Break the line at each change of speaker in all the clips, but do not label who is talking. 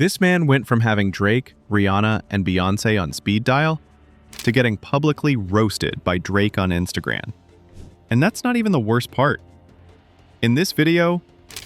This man went from having Drake, Rihanna, and Beyoncé on speed dial to getting publicly roasted by Drake on Instagram. And that's not even the worst part. In this video,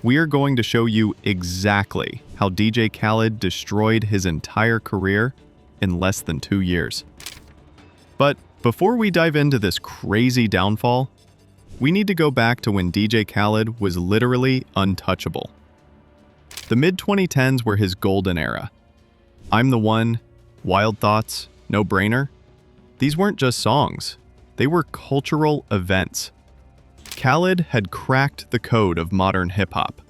we are going to show you exactly how DJ Khaled destroyed his entire career in less than 2 years. But before we dive into this crazy downfall, we need to go back to when DJ Khaled was literally untouchable. The mid-2010s were his golden era. I'm the One, Wild Thoughts, No Brainer. These weren't just songs, they were cultural events. Khaled had cracked the code of modern hip-hop.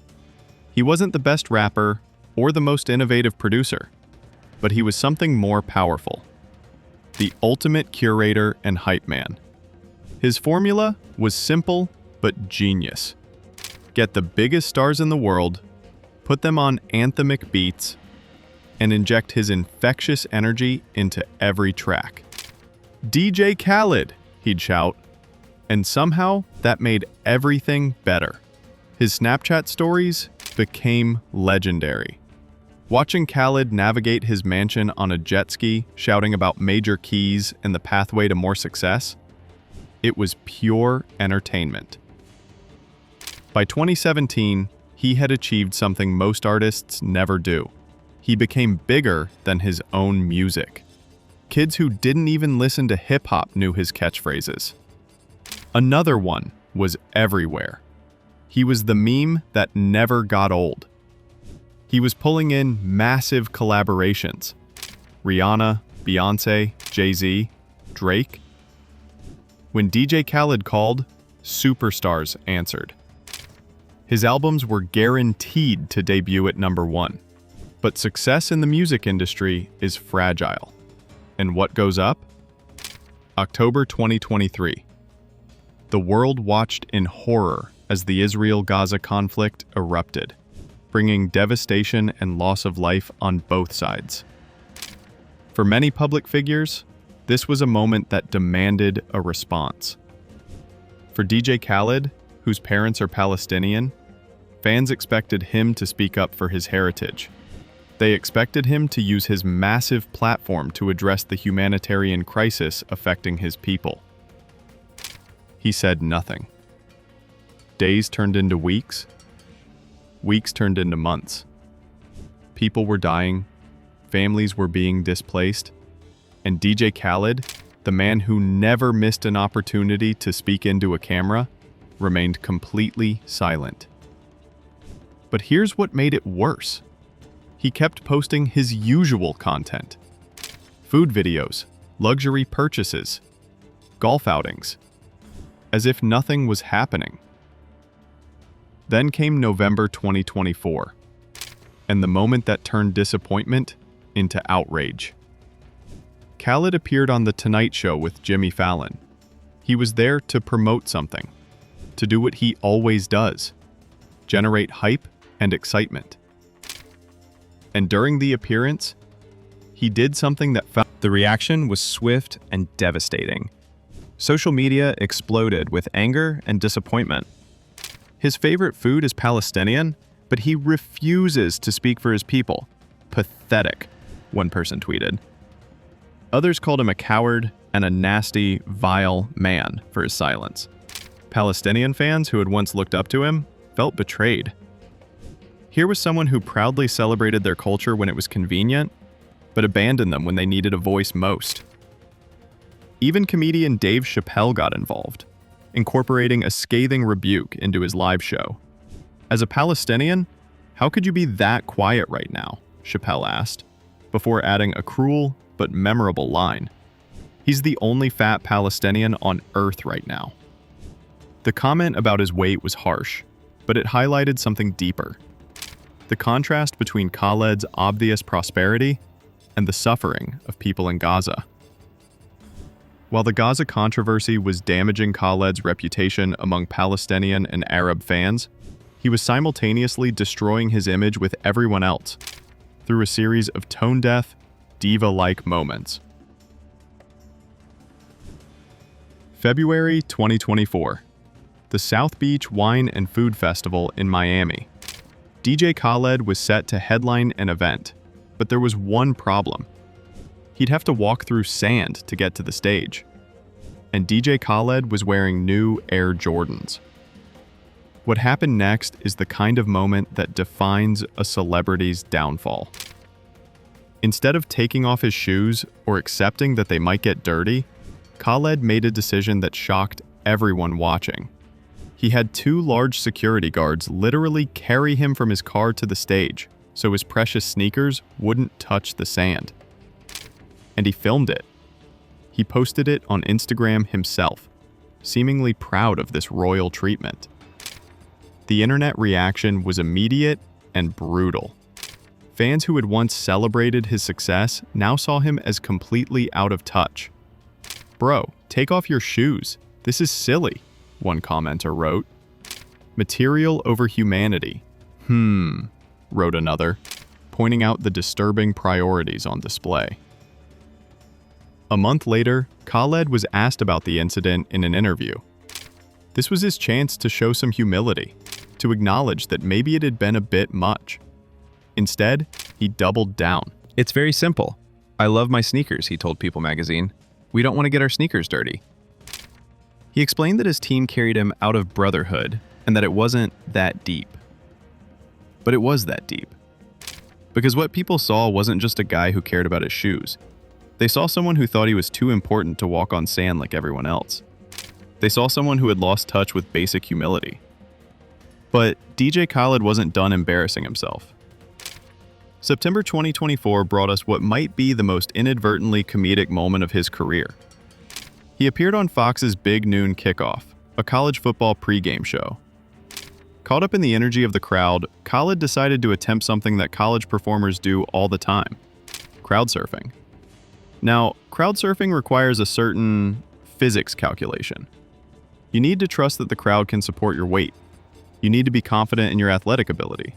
He wasn't the best rapper or the most innovative producer, but he was something more powerful. The ultimate curator and hype man. His formula was simple but genius. Get the biggest stars in the world, put them on anthemic beats, and inject his infectious energy into every track. DJ Khaled, he'd shout, and somehow that made everything better. His Snapchat stories became legendary. Watching Khaled navigate his mansion on a jet ski, shouting about major keys and the pathway to more success, it was pure entertainment. By 2017, he had achieved something most artists never do. He became bigger than his own music. Kids who didn't even listen to hip-hop knew his catchphrases. Another one was everywhere. He was the meme that never got old. He was pulling in massive collaborations. Rihanna, Beyoncé, Jay-Z, Drake. When DJ Khaled called, superstars answered. His albums were guaranteed to debut at #1. But success in the music industry is fragile. And what goes up? October 2023. The world watched in horror as the Israel-Gaza conflict erupted, bringing devastation and loss of life on both sides. For many public figures, this was a moment that demanded a response. For DJ Khaled, whose parents are Palestinian, fans expected him to speak up for his heritage. They expected him to use his massive platform to address the humanitarian crisis affecting his people. He said nothing. Days turned into weeks. Weeks turned into months. People were dying. Families were being displaced. And DJ Khaled, the man who never missed an opportunity to speak into a camera, remained completely silent. But here's what made it worse. He kept posting his usual content. Food videos, luxury purchases, golf outings, as if nothing was happening. Then came November 2024, and the moment that turned disappointment into outrage. Khaled appeared on The Tonight Show with Jimmy Fallon. He was there to promote something, to do what he always does, generate hype and excitement. And during the appearance, he did something that found...
The reaction was swift and devastating. Social media exploded with anger and disappointment. His favorite food is Palestinian, but he refuses to speak for his people. Pathetic, one person tweeted. Others called him a coward and a nasty, vile man for his silence. Palestinian fans who had once looked up to him felt betrayed. Here was someone who proudly celebrated their culture when it was convenient, but abandoned them when they needed a voice most. Even comedian Dave Chappelle got involved, incorporating a scathing rebuke into his live show. As a Palestinian, how could you be that quiet right now? Chappelle asked, before adding a cruel but memorable line. He's the only fat Palestinian on earth right now. The comment about his weight was harsh, but it highlighted something deeper. The contrast between Khaled's obvious prosperity and the suffering of people in Gaza. While the Gaza controversy was damaging Khaled's reputation among Palestinian and Arab fans, he was simultaneously destroying his image with everyone else through a series of tone-deaf, diva-like moments. February 2024. The South Beach Wine and Food Festival in Miami. DJ Khaled was set to headline an event,
But there was one problem. He'd have to walk through sand to get to the stage. And DJ Khaled was wearing new Air Jordans. What happened next is the kind of moment that defines a celebrity's downfall. Instead of taking off his shoes or accepting that they might get dirty, Khaled made a decision that shocked everyone watching. He had 2 large security guards literally carry him from his car to the stage so his precious sneakers wouldn't touch the sand. And he filmed it. He posted it on Instagram himself, seemingly proud of this royal treatment. The internet reaction was immediate and brutal. Fans who had once celebrated his success now saw him as completely out of touch. "Bro, take off your shoes. This is silly," one commenter wrote. "Material over humanity. Wrote another, pointing out the disturbing priorities on display. A month later, Khaled was asked about the incident in an interview. This was his chance to show some humility, to acknowledge that maybe it had been a bit much. Instead, he doubled down.
"It's very simple. I love my sneakers," he told People magazine. "We don't want to get our sneakers dirty." He explained that his team carried him out of brotherhood and that it wasn't that deep. But it was that deep. Because what people saw wasn't just a guy who cared about his shoes. They saw someone who thought he was too important to walk on sand like everyone else. They saw someone who had lost touch with basic humility. But DJ Khaled wasn't done embarrassing himself. September 2024 brought us what might be the most inadvertently comedic moment of his career. He appeared on Fox's Big Noon Kickoff, a college football pregame show. Caught up in the energy of the crowd, Khaled decided to attempt something that college performers do all the time: crowd surfing. Now, crowd surfing requires a certain physics calculation. You need to trust that the crowd can support your weight. You need to be confident in your athletic ability.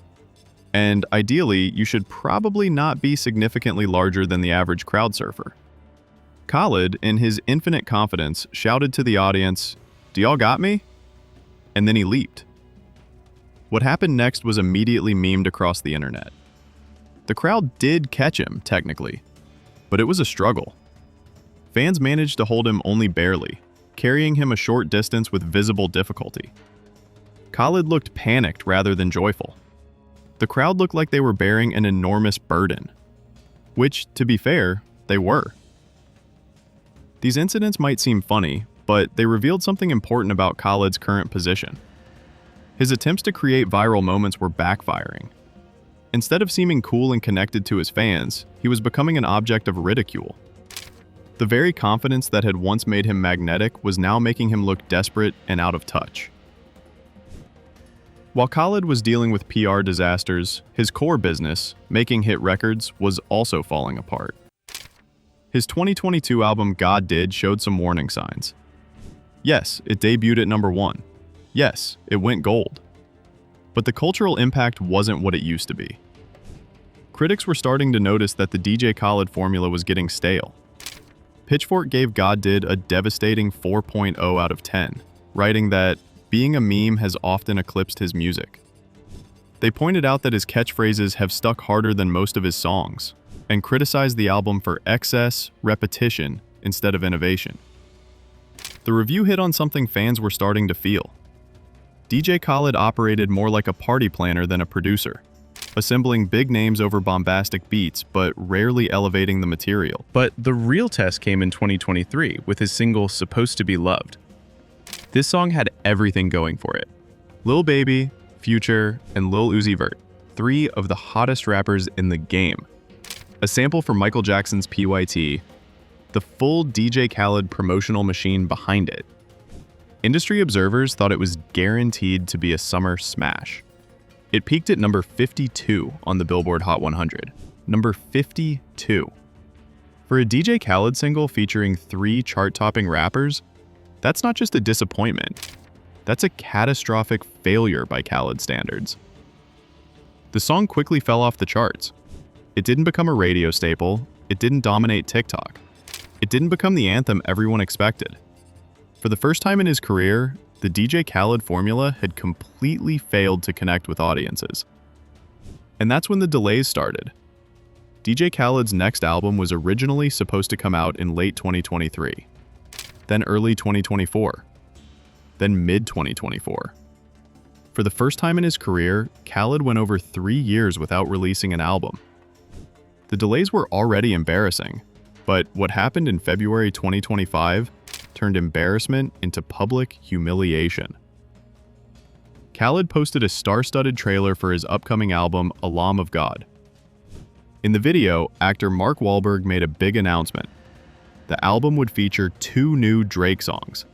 And ideally, you should probably not be significantly larger than the average crowd surfer. Khaled, in his infinite confidence, shouted to the audience, "Do y'all got me?" And then he leaped. What happened next was immediately memed across the internet. The crowd did catch him, technically, but it was a struggle. Fans managed to hold him only barely, carrying him a short distance with visible difficulty. Khaled looked panicked rather than joyful. The crowd looked like they were bearing an enormous burden, which, to be fair, they were. These incidents might seem funny, but they revealed something important about Khaled's current position. His attempts to create viral moments were backfiring. Instead of seeming cool and connected to his fans, he was becoming an object of ridicule. The very confidence that had once made him magnetic was now making him look desperate and out of touch. While Khaled was dealing with PR disasters, his core business, making hit records, was also falling apart. His 2022 album God Did showed some warning signs. Yes, it debuted at number 1. Yes, it went gold. But the cultural impact wasn't what it used to be. Critics were starting to notice that the DJ Khaled formula was getting stale. Pitchfork gave God Did a devastating 4.0 out of 10, writing that being a meme has often eclipsed his music. They pointed out that his catchphrases have stuck harder than most of his songs, and criticized the album for excess, repetition, instead of innovation. The review hit on something fans were starting to feel. DJ Khaled operated more like a party planner than a producer, assembling big names over bombastic beats but rarely elevating the material. But the real test came in 2023 with his single Supposed to Be Loved. This song had everything going for it. Lil Baby, Future, and Lil Uzi Vert, 3 of the hottest rappers in the game. A sample from Michael Jackson's PYT, the full DJ Khaled promotional machine behind it. Industry observers thought it was guaranteed to be a summer smash. It peaked at number 52 on the Billboard Hot 100. Number 52. For a DJ Khaled single featuring 3 chart-topping rappers, that's not just a disappointment. That's a catastrophic failure by Khaled standards. The song quickly fell off the charts. It didn't become a radio staple. It didn't dominate TikTok. It didn't become the anthem everyone expected. For the first time in his career, the DJ Khaled formula had completely failed to connect with audiences. And that's when the delays started.
DJ Khaled's next album was originally supposed to come out in late 2023, then early 2024, then mid-2024. For the first time in his career, Khaled went over 3 years without releasing an album. The delays were already embarrassing, but what happened in February 2025 turned embarrassment into public humiliation. Khaled posted a star-studded trailer for his upcoming album, A Lamb of God. In the video, actor Mark Wahlberg made a big announcement. The album would feature 2 new Drake songs.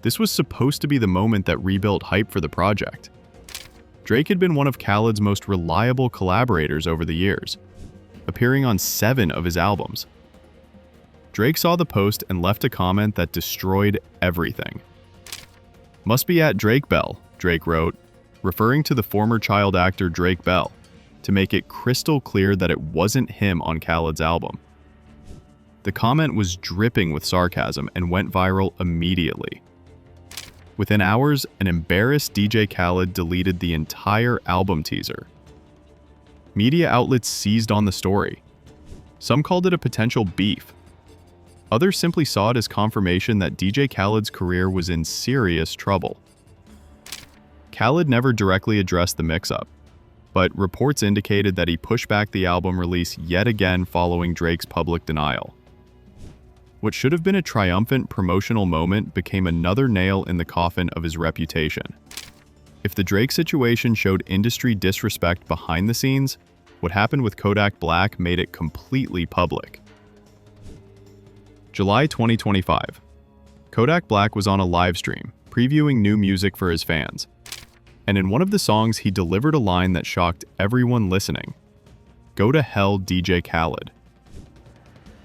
This was supposed to be the moment that rebuilt hype for the project. Drake had been one of Khaled's most reliable collaborators over the years, appearing on 7 of his albums. Drake saw the post and left a comment that destroyed everything. "Must be at Drake Bell," Drake wrote, referring to the former child actor Drake Bell, to make it crystal clear that it wasn't him on Khaled's album. The comment was dripping with sarcasm and went viral immediately. Within hours, an embarrassed DJ Khaled deleted the entire album teaser. Media outlets seized on the story. Some called it a potential beef. Others simply saw it as confirmation that DJ Khaled's career was in serious trouble. Khaled never directly addressed the mix-up, but reports indicated that he pushed back the album release yet again following Drake's public denial. What should have been a triumphant promotional moment became another nail in the coffin of his reputation. If the Drake situation showed industry disrespect behind the scenes, what happened with Kodak Black made it completely public. July 2025. Kodak Black was on a live stream, previewing new music for his fans. And in one of the songs, he delivered a line that shocked everyone listening. "Go to hell, DJ Khaled."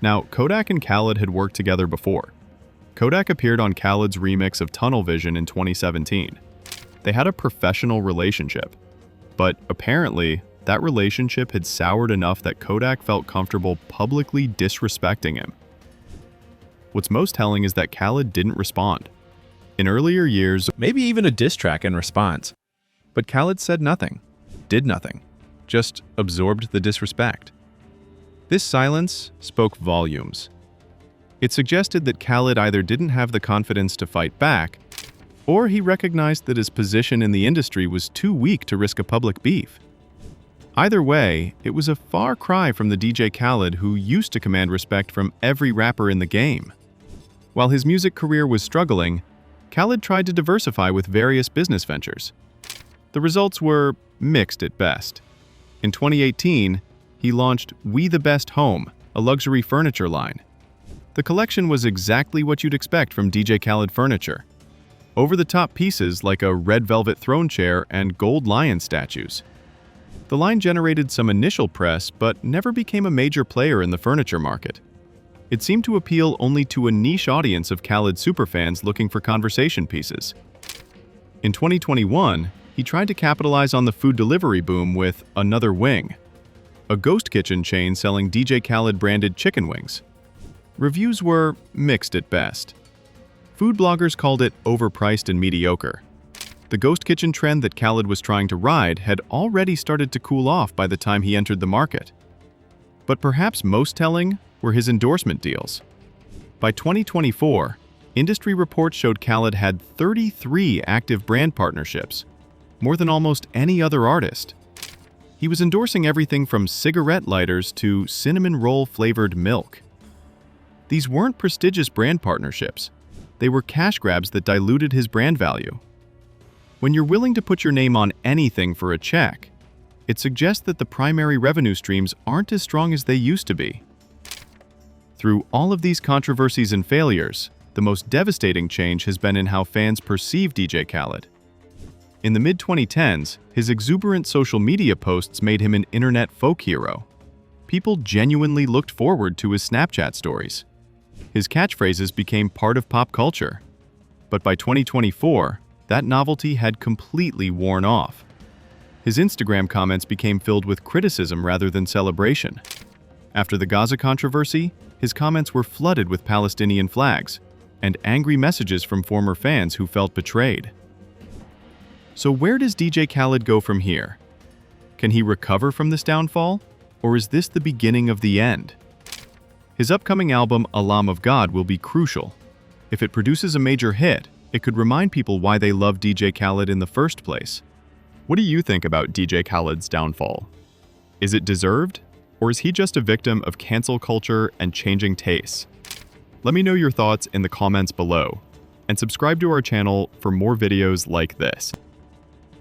Now, Kodak and Khaled had worked together before. Kodak appeared on Khaled's remix of Tunnel Vision in 2017. They had a professional relationship. But apparently, that relationship had soured enough that Kodak felt comfortable publicly disrespecting him. What's most telling is that Khaled didn't respond. In earlier years,
Maybe even a diss track in response.
but Khaled said nothing, did nothing, just absorbed the disrespect. This silence spoke volumes. It suggested that Khaled either didn't have the confidence to fight back, or he recognized that his position in the industry was too weak to risk a public beef. Either way, it was a far cry from the DJ Khaled who used to command respect from every rapper in the game. While his music career was struggling, Khaled tried to diversify with various business ventures. The results were mixed at best. In 2018, he launched We the Best Home, a luxury furniture line. The collection was exactly what you'd expect from DJ Khaled furniture. Over-the-top pieces like a red velvet throne chair and gold lion statues. The line generated some initial press, but never became a major player in the furniture market. It seemed to appeal only to a niche audience of Khaled superfans looking for conversation pieces. In 2021, he tried to capitalize on the food delivery boom with Another Wing, a ghost kitchen chain selling DJ Khaled-branded chicken wings. Reviews were mixed at best. Food bloggers called it overpriced and mediocre. The ghost kitchen trend that Khaled was trying to ride had already started to cool off by the time he entered the market. But perhaps most telling were his endorsement deals. By 2024, industry reports showed Khaled had 33 active brand partnerships, more than almost any other artist. He was endorsing everything from cigarette lighters to cinnamon roll-flavored milk. These weren't prestigious brand partnerships. They were cash grabs that diluted his brand value. When you're willing to put your name on anything for a check, it suggests that the primary revenue streams aren't as strong as they used to be. Through all of these controversies and failures, the most devastating change has been in how fans perceive DJ Khaled. In the mid-2010s, his exuberant social media posts made him an internet folk hero. People genuinely looked forward to his Snapchat stories. His catchphrases became part of pop culture. But by 2024, that novelty had completely worn off. His Instagram comments became filled with criticism rather than celebration. After the Gaza controversy, his comments were flooded with Palestinian flags and angry messages from former fans who felt betrayed. So where does DJ Khaled go from here? Can he recover from this downfall? Or is this the beginning of the end? His upcoming album, A Lamb of God, will be crucial. If it produces a major hit, it could remind people why they love DJ Khaled in the first place. What do you think about DJ Khaled's downfall? Is it deserved? Or is he just a victim of cancel culture and changing tastes? Let me know your thoughts in the comments below, and subscribe to our channel for more videos like this.